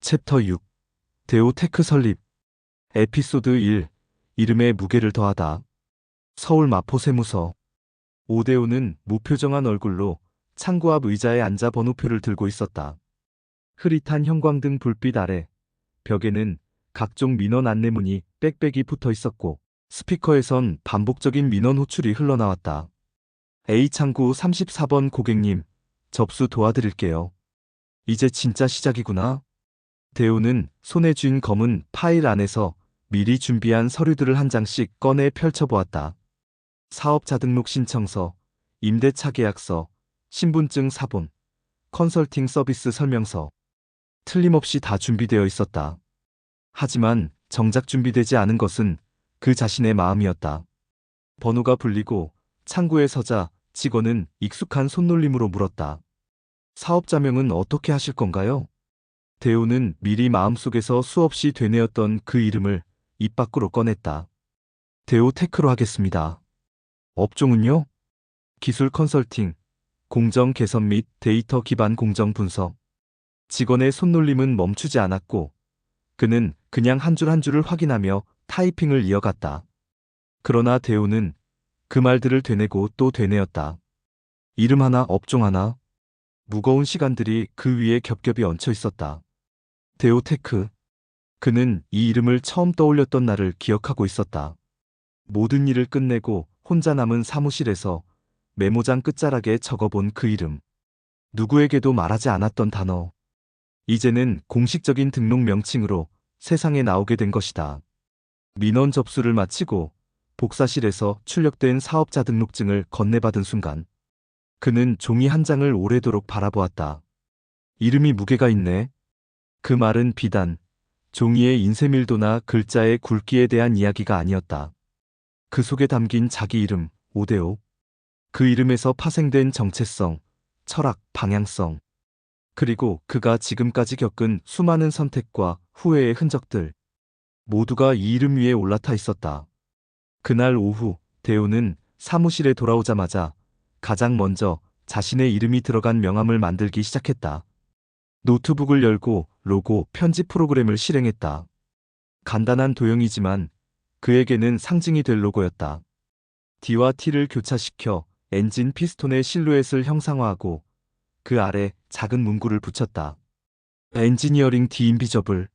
챕터 6. 데오테크 설립. 에피소드 1. 이름에 무게를 더하다. 서울 마포세무서. 오대오는 무표정한 얼굴로 창구 앞 의자에 앉아 번호표를 들고 있었다. 흐릿한 형광등 불빛 아래 벽에는 각종 민원 안내문이 빽빽이 붙어 있었고 스피커에선 반복적인 민원 호출이 흘러나왔다. A창구 34번 고객님, 접수 도와드릴게요. 이제 진짜 시작이구나. 대우는 손에 쥔 검은 파일 안에서 미리 준비한 서류들을 한 장씩 꺼내 펼쳐보았다. 사업자 등록 신청서, 임대차 계약서, 신분증 사본, 컨설팅 서비스 설명서. 틀림없이 다 준비되어 있었다. 하지만 정작 준비되지 않은 것은 그 자신의 마음이었다. 번호가 불리고 창구에 서자 직원은 익숙한 손놀림으로 물었다. 사업자명은 어떻게 하실 건가요? 대우는 미리 마음속에서 수없이 되뇌었던 그 이름을 입 밖으로 꺼냈다. 데오테크로 하겠습니다. 업종은요? 기술 컨설팅, 공정 개선 및 데이터 기반 공정 분석. 직원의 손놀림은 멈추지 않았고 그는 그냥 한 줄 한 줄을 확인하며 타이핑을 이어갔다. 그러나 대우는 그 말들을 되뇌고 또 되뇌었다. 이름 하나, 업종 하나. 무거운 시간들이 그 위에 겹겹이 얹혀 있었다. 데오테크. 그는 이 이름을 처음 떠올렸던 날을 기억하고 있었다. 모든 일을 끝내고 혼자 남은 사무실에서 메모장 끝자락에 적어본 그 이름. 누구에게도 말하지 않았던 단어. 이제는 공식적인 등록 명칭으로 세상에 나오게 된 것이다. 민원 접수를 마치고 복사실에서 출력된 사업자 등록증을 건네받은 순간 그는 종이 한 장을 오래도록 바라보았다. 이름이 무게가 있네. 그 말은 비단 종이의 인쇄밀도나 글자의 굵기에 대한 이야기가 아니었다. 그 속에 담긴 자기 이름, 오대오. 그 이름에서 파생된 정체성, 철학, 방향성. 그리고 그가 지금까지 겪은 수많은 선택과 후회의 흔적들. 모두가 이 이름 위에 올라타 있었다. 그날 오후, 대우는 사무실에 돌아오자마자 가장 먼저 자신의 이름이 들어간 명함을 만들기 시작했다. 노트북을 열고 로고 편집 프로그램을 실행했다. 간단한 도형이지만 그에게는 상징이 될 로고였다. D와 T를 교차시켜 엔진 피스톤의 실루엣을 형상화하고 그 아래 작은 문구를 붙였다. 엔지니어링 디 인비저블.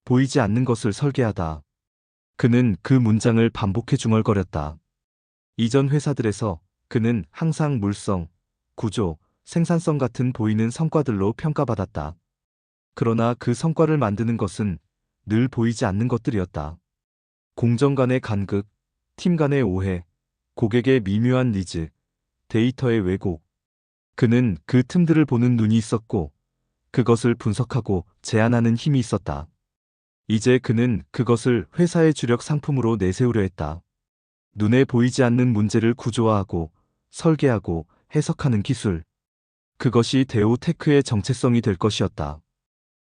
보이지 않는 것을 설계하다. 그는 그 문장을 반복해 중얼거렸다. 이전 회사들에서 그는 항상 물성, 구조, 생산성 같은 보이는 성과들로 평가받았다. 그러나 그 성과를 만드는 것은 늘 보이지 않는 것들이었다. 공정 간의 간극, 팀 간의 오해, 고객의 미묘한 니즈, 데이터의 왜곡. 그는 그 틈들을 보는 눈이 있었고 그것을 분석하고 제안하는 힘이 있었다. 이제 그는 그것을 회사의 주력 상품으로 내세우려 했다. 눈에 보이지 않는 문제를 구조화하고 설계하고 해석하는 기술. 그것이 데오테크의 정체성이 될 것이었다.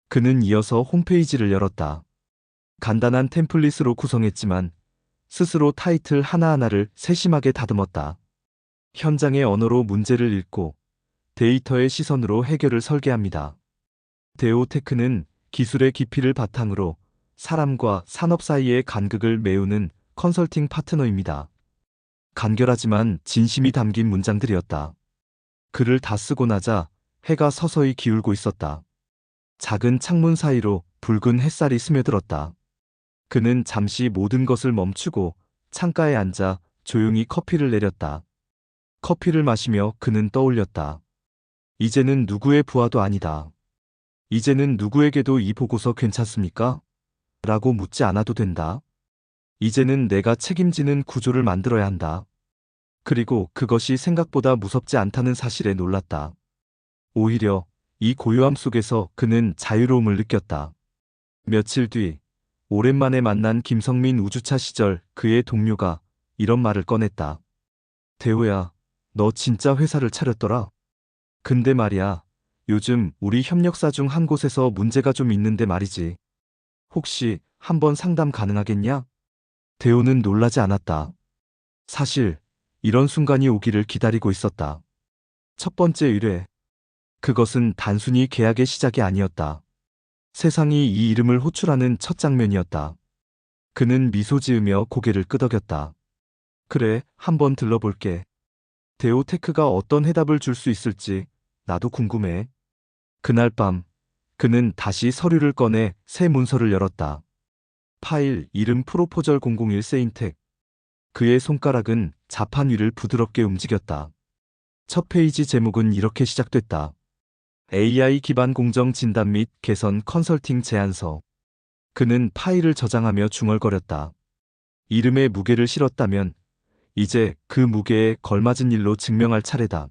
그는 이어서 홈페이지를 열었다. 간단한 템플릿으로 구성했지만 스스로 타이틀 하나하나를 세심하게 다듬었다. 현장의 언어로 문제를 읽고 데이터의 시선으로 해결을 설계합니다. 데오테크는 기술의 깊이를 바탕으로 사람과 산업 사이의 간극을 메우는 컨설팅 파트너입니다. 간결하지만 진심이 담긴 문장들이었다. 글을 다 쓰고 나자 해가 서서히 기울고 있었다. 작은 창문 사이로 붉은 햇살이 스며들었다. 그는 잠시 모든 것을 멈추고 창가에 앉아 조용히 커피를 내렸다. 커피를 마시며 그는 떠올렸다. 이제는 누구의 부하도 아니다. 이제는 누구에게도 이 보고서 괜찮습니까? 라고 묻지 않아도 된다. 이제는 내가 책임지는 구조를 만들어야 한다. 그리고 그것이 생각보다 무섭지 않다는 사실에 놀랐다. 오히려 이 고요함 속에서 그는 자유로움을 느꼈다. 며칠 뒤 오랜만에 만난 김성민 우주차 시절 그의 동료가 이런 말을 꺼냈다. 대호야, 너 진짜 회사를 차렸더라. 근데 말이야, 요즘 우리 협력사 중 한 곳에서 문제가 좀 있는데 말이지. 혹시 한번 상담 가능하겠냐? 대호는 놀라지 않았다. 사실 이런 순간이 오기를 기다리고 있었다. 첫 번째 의뢰. 그것은 단순히 계약의 시작이 아니었다. 세상이 이 이름을 호출하는 첫 장면이었다. 그는 미소 지으며 고개를 끄덕였다. 그래, 한번 들러볼게. 데오테크가 어떤 해답을 줄 수 있을지 나도 궁금해. 그날 밤, 그는 다시 서류를 꺼내 새 문서를 열었다. 파일 이름 프로포절 001 세인텍. 그의 손가락은 자판 위를 부드럽게 움직였다. 첫 페이지 제목은 이렇게 시작됐다. AI 기반 공정 진단 및 개선 컨설팅 제안서. 그는 파일을 저장하며 중얼거렸다. 이름에 무게를 실었다면 이제 그 무게에 걸맞은 일로 증명할 차례다.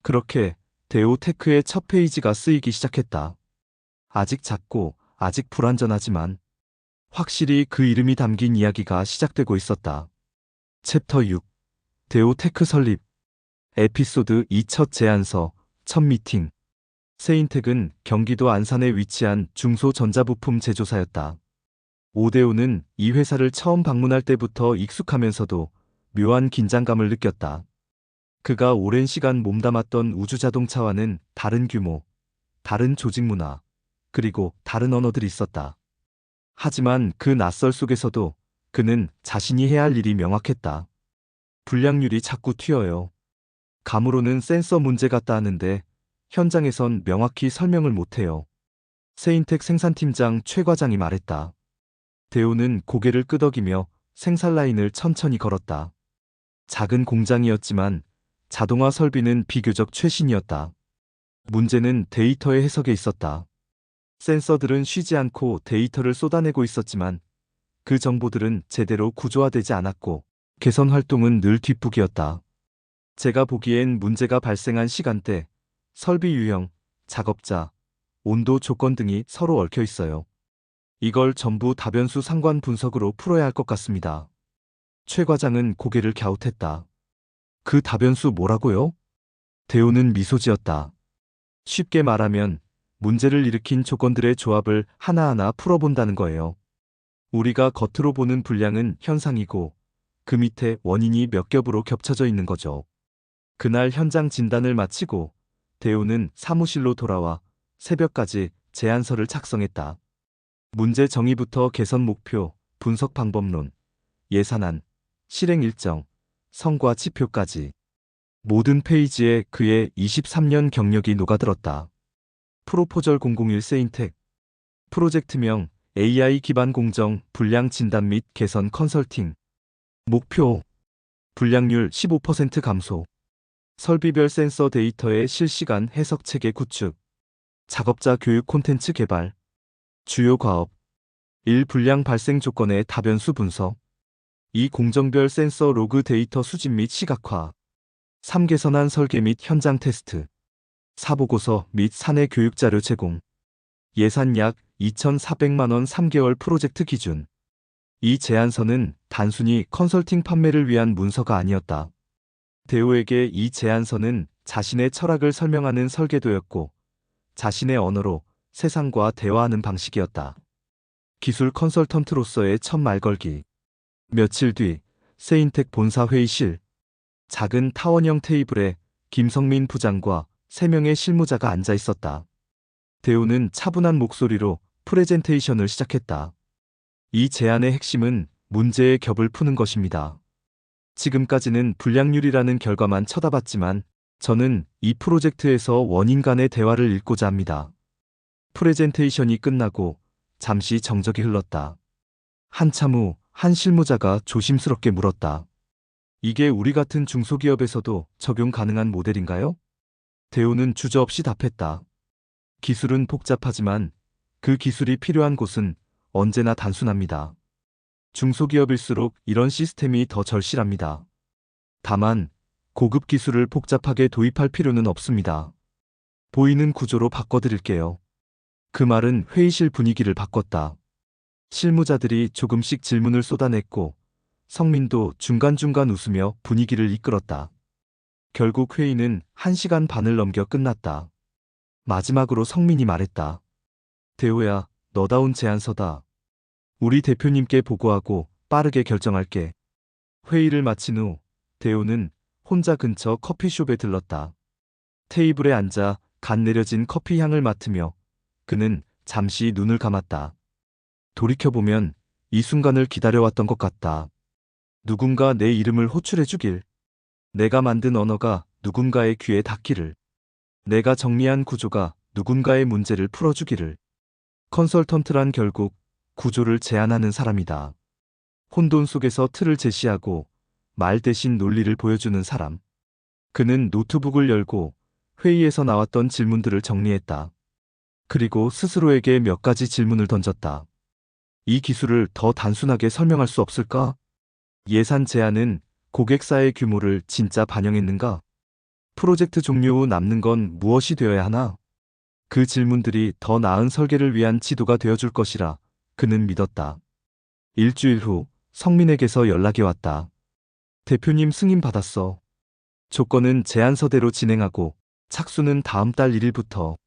그렇게 데오테크의 첫 페이지가 쓰이기 시작했다. 아직 작고 아직 불완전하지만 확실히 그 이름이 담긴 이야기가 시작되고 있었다. 챕터 6. 데오테크 설립. 에피소드 2 첫 제안서, 첫 미팅. 세인텍은 경기도 안산에 위치한 중소전자부품 제조사였다. 오대오는 이 회사를 처음 방문할 때부터 익숙하면서도 묘한 긴장감을 느꼈다. 그가 오랜 시간 몸담았던 우주자동차와는 다른 규모, 다른 조직 문화, 그리고 다른 언어들이 있었다. 하지만 그 낯설 속에서도 그는 자신이 해야 할 일이 명확했다. 불량률이 자꾸 튀어요. 감으로는 센서 문제 같다 하는데 현장에선 명확히 설명을 못해요. 세인텍 생산팀장 최 과장이 말했다. 대우는 고개를 끄덕이며 생산 라인을 천천히 걸었다. 작은 공장이었지만 자동화 설비는 비교적 최신이었다. 문제는 데이터의 해석에 있었다. 센서들은 쉬지 않고 데이터를 쏟아내고 있었지만 그 정보들은 제대로 구조화되지 않았고 개선 활동은 늘 뒷북이었다. 제가 보기엔 문제가 발생한 시간대, 설비 유형, 작업자, 온도 조건 등이 서로 얽혀 있어요. 이걸 전부 다변수 상관 분석으로 풀어야 할 것 같습니다. 최 과장은 고개를 갸웃했다. 그 다변수 뭐라고요? 대우는 미소 지었다. 쉽게 말하면 문제를 일으킨 조건들의 조합을 하나하나 풀어본다는 거예요. 우리가 겉으로 보는 불량은 현상이고 그 밑에 원인이 몇 겹으로 겹쳐져 있는 거죠. 그날 현장 진단을 마치고 대우는 사무실로 돌아와 새벽까지 제안서를 작성했다. 문제 정의부터 개선 목표, 분석 방법론, 예산안, 실행 일정, 성과 지표까지 모든 페이지에 그의 23년 경력이 녹아들었다. 프로포절 001 세인텍. 프로젝트명 AI 기반 공정 불량 진단 및 개선 컨설팅. 목표 불량률 15% 감소. 설비별 센서 데이터의 실시간 해석 체계 구축. 작업자 교육 콘텐츠 개발. 주요 과업 1. 불량 발생 조건의 다변수 분석. 2. 공정별 센서 로그 데이터 수집 및 시각화. 3. 개선한 설계 및 현장 테스트. 4. 보고서 및 사내 교육자료 제공. 예산 약 2,400만 원 3개월 프로젝트 기준. 이 제안서는 단순히 컨설팅 판매를 위한 문서가 아니었다. 대우에게 이 제안서는 자신의 철학을 설명하는 설계도였고 자신의 언어로 세상과 대화하는 방식이었다. 기술 컨설턴트로서의 첫 말걸기. 며칠 뒤 세인텍 본사 회의실. 작은 타원형 테이블에 김성민 부장과 3명의 실무자가 앉아 있었다. 대우는 차분한 목소리로 프레젠테이션을 시작했다. 이 제안의 핵심은 문제의 겹을 푸는 것입니다. 지금까지는 불량률이라는 결과만 쳐다봤지만 저는 이 프로젝트에서 원인 간의 대화를 읽고자 합니다. 프레젠테이션이 끝나고 잠시 정적이 흘렀다. 한참 후 한 실무자가 조심스럽게 물었다. 이게 우리 같은 중소기업에서도 적용 가능한 모델인가요? 대우는 주저없이 답했다. 기술은 복잡하지만 그 기술이 필요한 곳은 언제나 단순합니다. 중소기업일수록 이런 시스템이 더 절실합니다. 다만 고급 기술을 복잡하게 도입할 필요는 없습니다. 보이는 구조로 바꿔드릴게요. 그 말은 회의실 분위기를 바꿨다. 실무자들이 조금씩 질문을 쏟아냈고 성민도 중간중간 웃으며 분위기를 이끌었다. 결국 회의는 1시간 반을 넘겨 끝났다. 마지막으로 성민이 말했다. 대호야, 너다운 제안서다. 우리 대표님께 보고하고 빠르게 결정할게. 회의를 마친 후 대호는 혼자 근처 커피숍에 들렀다. 테이블에 앉아 간 내려진 커피 향을 맡으며 그는 잠시 눈을 감았다. 돌이켜보면 이 순간을 기다려왔던 것 같다. 누군가 내 이름을 호출해주길. 내가 만든 언어가 누군가의 귀에 닿기를. 내가 정리한 구조가 누군가의 문제를 풀어주기를. 컨설턴트란 결국 구조를 제안하는 사람이다. 혼돈 속에서 틀을 제시하고 말 대신 논리를 보여주는 사람. 그는 노트북을 열고 회의에서 나왔던 질문들을 정리했다. 그리고 스스로에게 몇 가지 질문을 던졌다. 이 기술을 더 단순하게 설명할 수 없을까? 예산 제한은 고객사의 규모를 진짜 반영했는가? 프로젝트 종료 후 남는 건 무엇이 되어야 하나? 그 질문들이 더 나은 설계를 위한 지도가 되어줄 것이라 그는 믿었다. 일주일 후 성민에게서 연락이 왔다. 대표님 승인 받았어. 조건은 제안서대로 진행하고 착수는 다음 달 1일부터.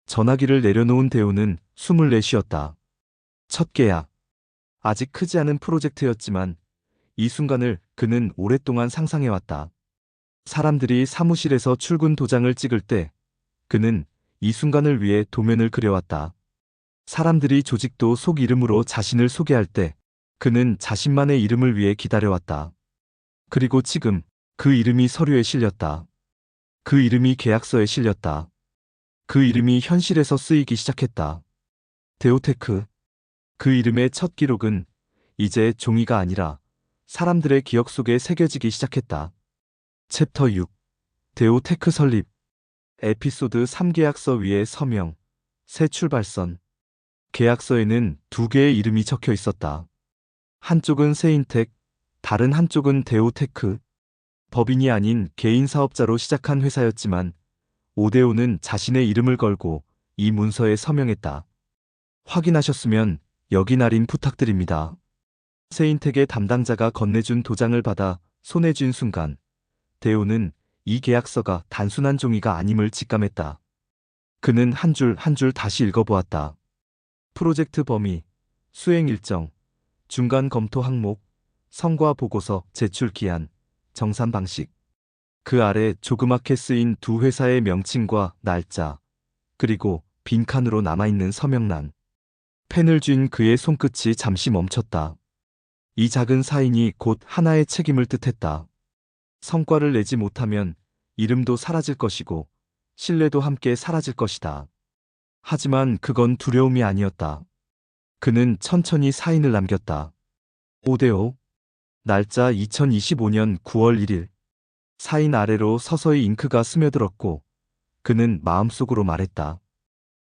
전화기를 내려놓은 대우는 숨을 내쉬었다. 첫 계약. 아직 크지 않은 프로젝트였지만 이 순간을 그는 오랫동안 상상해왔다. 사람들이 사무실에서 출근 도장을 찍을 때 그는 이 순간을 위해 도면을 그려왔다. 사람들이 조직도 속 이름으로 자신을 소개할 때 그는 자신만의 이름을 위해 기다려왔다. 그리고 지금 그 이름이 서류에 실렸다. 그 이름이 계약서에 실렸다. 그 이름이 현실에서 쓰이기 시작했다. 데오테크. 그 이름의 첫 기록은 이제 종이가 아니라 사람들의 기억 속에 새겨지기 시작했다. 챕터 6. 데오테크 설립. 에피소드 3 계약서 위에 서명. 새 출발선. 계약서에는 두 개의 이름이 적혀 있었다. 한쪽은 세인텍, 다른 한쪽은 데오테크. 법인이 아닌 개인 사업자로 시작한 회사였지만 오데오는 자신의 이름을 걸고 이 문서에 서명했다. 확인하셨으면 여기 날인 부탁드립니다. 세인텍의 담당자가 건네준 도장을 받아 손에 쥔 순간 데오는 이 계약서가 단순한 종이가 아님을 직감했다. 그는 한 줄 한 줄 다시 읽어보았다. 프로젝트 범위, 수행 일정, 중간 검토 항목, 성과 보고서 제출 기한, 정산 방식. 그 아래 조그맣게 쓰인 두 회사의 명칭과 날짜, 그리고 빈칸으로 남아있는 서명란. 펜을 쥔 그의 손끝이 잠시 멈췄다. 이 작은 사인이 곧 하나의 책임을 뜻했다. 성과를 내지 못하면 이름도 사라질 것이고 신뢰도 함께 사라질 것이다. 하지만 그건 두려움이 아니었다. 그는 천천히 사인을 남겼다. 오데오. 날짜 2025년 9월 1일. 사인 아래로 서서히 잉크가 스며들었고 그는 마음속으로 말했다.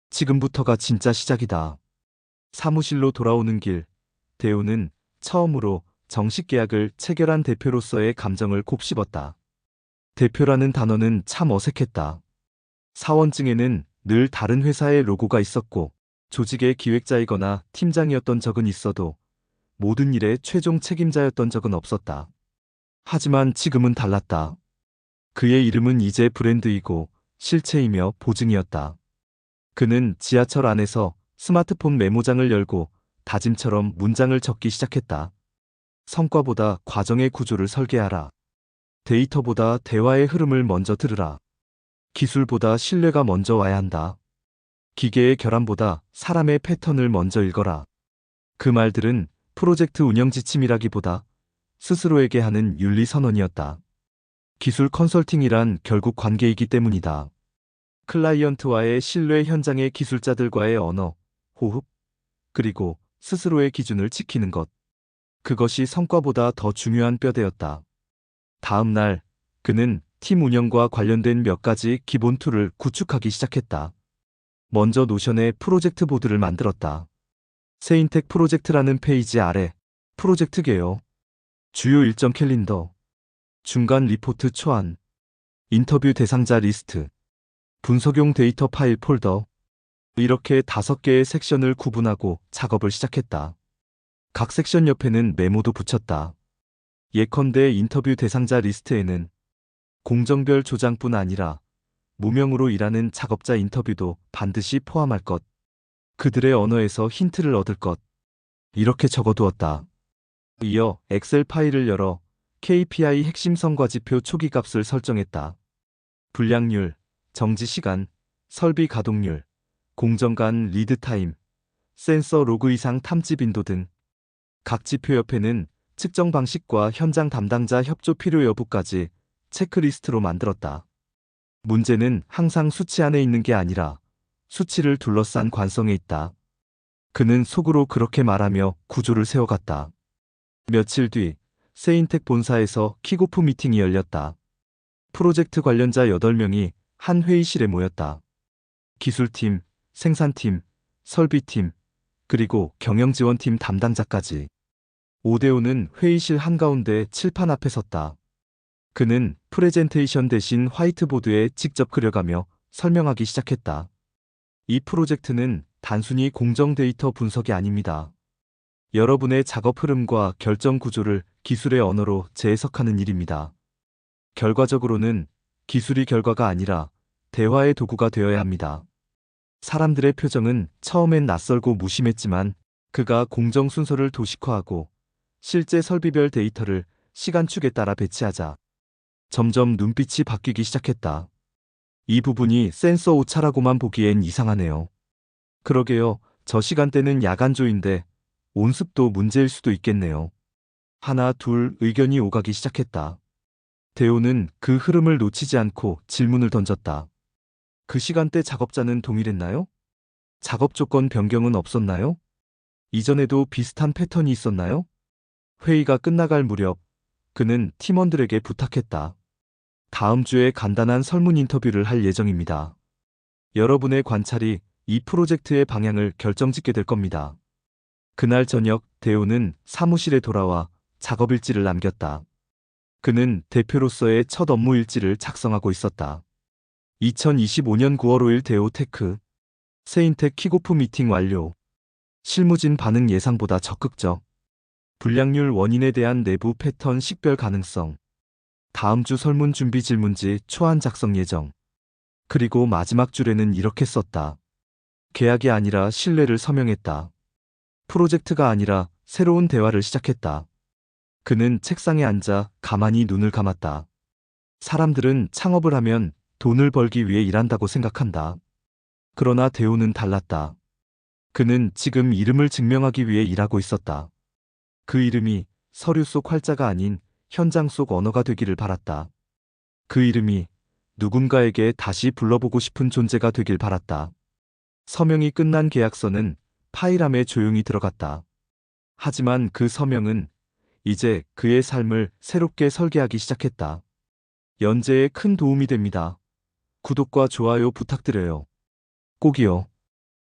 지금부터가 진짜 시작이다. 사무실로 돌아오는 길, 데오는 처음으로 정식 계약을 체결한 대표로서의 감정을 곱씹었다. 대표라는 단어는 참 어색했다. 사원증에는 늘 다른 회사의 로고가 있었고 조직의 기획자이거나 팀장이었던 적은 있어도 모든 일의 최종 책임자였던 적은 없었다. 하지만 지금은 달랐다. 그의 이름은 이제 브랜드이고 실체이며 보증이었다. 그는 지하철 안에서 스마트폰 메모장을 열고 다짐처럼 문장을 적기 시작했다. 성과보다 과정의 구조를 설계하라. 데이터보다 대화의 흐름을 먼저 들으라. 기술보다 신뢰가 먼저 와야 한다. 기계의 결함보다 사람의 패턴을 먼저 읽어라. 그 말들은 프로젝트 운영 지침이라기보다 스스로에게 하는 윤리 선언이었다. 기술 컨설팅이란 결국 관계이기 때문이다. 클라이언트와의 신뢰, 현장의 기술자들과의 언어, 호흡, 그리고 스스로의 기준을 지키는 것. 그것이 성과보다 더 중요한 뼈대였다. 다음 날 그는 팀 운영과 관련된 몇 가지 기본 툴을 구축하기 시작했다. 먼저 노션에 프로젝트 보드를 만들었다. 세인텍 프로젝트라는 페이지 아래 프로젝트 개요, 주요 일정 캘린더, 중간 리포트 초안, 인터뷰 대상자 리스트, 분석용 데이터 파일 폴더. 이렇게 5개의 섹션을 구분하고 작업을 시작했다. 각 섹션 옆에는 메모도 붙였다. 예컨대 인터뷰 대상자 리스트에는 공정별 조장뿐 아니라 무명으로 일하는 작업자 인터뷰도 반드시 포함할 것. 그들의 언어에서 힌트를 얻을 것. 이렇게 적어두었다. 이어 엑셀 파일을 열어 KPI 핵심 성과지표 초기값을 설정했다. 분량률, 정지 시간, 설비 가동률, 공정 간 리드 타임, 센서 로그 이상 탐지 빈도 등 각 지표 옆에는 측정 방식과 현장 담당자 협조 필요 여부까지 체크리스트로 만들었다. 문제는 항상 수치 안에 있는 게 아니라 수치를 둘러싼 관성에 있다. 그는 속으로 그렇게 말하며 구조를 세워갔다. 며칠 뒤 세인텍 본사에서 킥오프 미팅이 열렸다. 프로젝트 관련자 8명이 한 회의실에 모였다. 기술팀, 생산팀, 설비팀, 그리고 경영지원팀 담당자까지. 오대오는 회의실 한가운데 칠판 앞에 섰다. 그는 프레젠테이션 대신 화이트보드에 직접 그려가며 설명하기 시작했다. 이 프로젝트는 단순히 공정 데이터 분석이 아닙니다. 여러분의 작업 흐름과 결정 구조를 기술의 언어로 재해석하는 일입니다. 결과적으로는 기술이 결과가 아니라 대화의 도구가 되어야 합니다. 사람들의 표정은 처음엔 낯설고 무심했지만 그가 공정 순서를 도식화하고 실제 설비별 데이터를 시간축에 따라 배치하자 점점 눈빛이 바뀌기 시작했다. 이 부분이 센서 오차라고만 보기엔 이상하네요. 그러게요. 저 시간대는 야간조인데 온습도 문제일 수도 있겠네요. 하나, 둘 의견이 오가기 시작했다. 대호는 그 흐름을 놓치지 않고 질문을 던졌다. 그 시간대 작업자는 동일했나요? 작업 조건 변경은 없었나요? 이전에도 비슷한 패턴이 있었나요? 회의가 끝나갈 무렵 그는 팀원들에게 부탁했다. 다음 주에 간단한 설문 인터뷰를 할 예정입니다. 여러분의 관찰이 이 프로젝트의 방향을 결정짓게 될 겁니다. 그날 저녁 대호는 사무실에 돌아와 작업 일지를 남겼다. 그는 대표로서의 첫 업무 일지를 작성하고 있었다. 2025년 9월 5일 대호테크 세인텍 킥오프 미팅 완료. 실무진 반응 예상보다 적극적. 불량률 원인에 대한 내부 패턴 식별 가능성. 다음 주 설문 준비 질문지 초안 작성 예정. 그리고 마지막 줄에는 이렇게 썼다. 계약이 아니라 신뢰를 서명했다. 프로젝트가 아니라 새로운 대화를 시작했다. 그는 책상에 앉아 가만히 눈을 감았다. 사람들은 창업을 하면 돈을 벌기 위해 일한다고 생각한다. 그러나 대호는 달랐다. 그는 지금 이름을 증명하기 위해 일하고 있었다. 그 이름이 서류 속 활자가 아닌 현장 속 언어가 되기를 바랐다. 그 이름이 누군가에게 다시 불러보고 싶은 존재가 되길 바랐다. 서명이 끝난 계약서는 파일함에 조용히 들어갔다. 하지만 그 서명은 이제 그의 삶을 새롭게 설계하기 시작했다. 연재에 큰 도움이 됩니다. 구독과 좋아요 부탁드려요. 꼭이요.